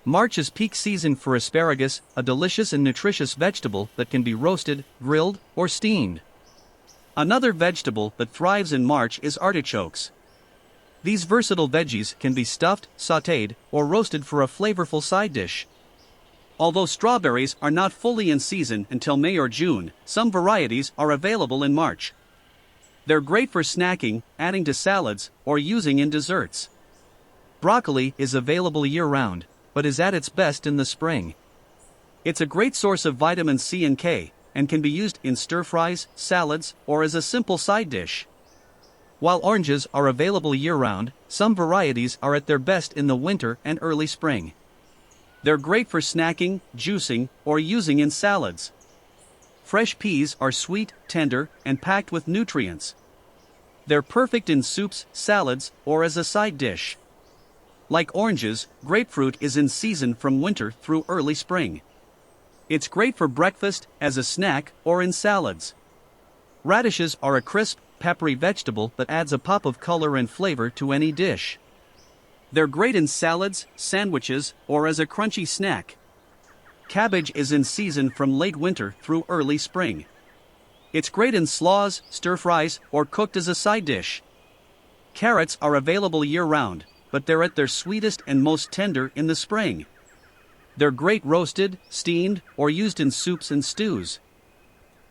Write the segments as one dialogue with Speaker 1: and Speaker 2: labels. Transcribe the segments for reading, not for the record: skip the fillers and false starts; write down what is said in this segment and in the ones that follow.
Speaker 1: March is peak season for asparagus, a delicious and nutritious vegetable that can be roasted, grilled, or steamed. Another vegetable that thrives in March is artichokes. These versatile veggies can be stuffed, sautéed, or roasted for a flavorful side dish. Although strawberries are not fully in season until May or June, some varieties are available in March. They're great for snacking, adding to salads, or using in desserts. Broccoli is available year-round, but is at its best in the spring. It's a great source of vitamin C and K, and can be used in stir-fries, salads, or as a simple side dish. While oranges are available year-round, some varieties are at their best in the winter and early spring. They're great for snacking, juicing, or using in salads. Fresh peas are sweet, tender, and packed with nutrients. They're perfect in soups, salads, or as a side dish. Like oranges, grapefruit is in season from winter through early spring. It's great for breakfast, as a snack, or in salads. Radishes are a crisp, peppery vegetable that adds a pop of color and flavor to any dish. They're great in salads, sandwiches, or as a crunchy snack. Cabbage is in season from late winter through early spring. It's great in slaws, stir-fries, or cooked as a side dish. Carrots are available year-round, but they're at their sweetest and most tender in the spring. They're great roasted, steamed, or used in soups and stews.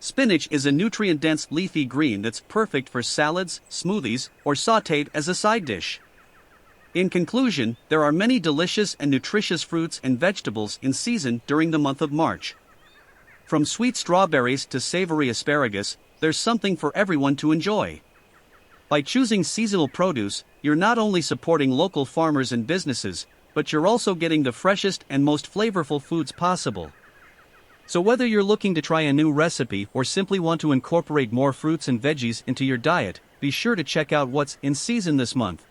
Speaker 1: Spinach is a nutrient-dense leafy green that's perfect for salads, smoothies, or sautéed as a side dish. In conclusion, there are many delicious and nutritious fruits and vegetables in season during the month of March. From sweet strawberries to savory asparagus, there's something for everyone to enjoy. By choosing seasonal produce, you're not only supporting local farmers and businesses, but you're also getting the freshest and most flavorful foods possible. So whether you're looking to try a new recipe or simply want to incorporate more fruits and veggies into your diet, be sure to check out what's in season this month.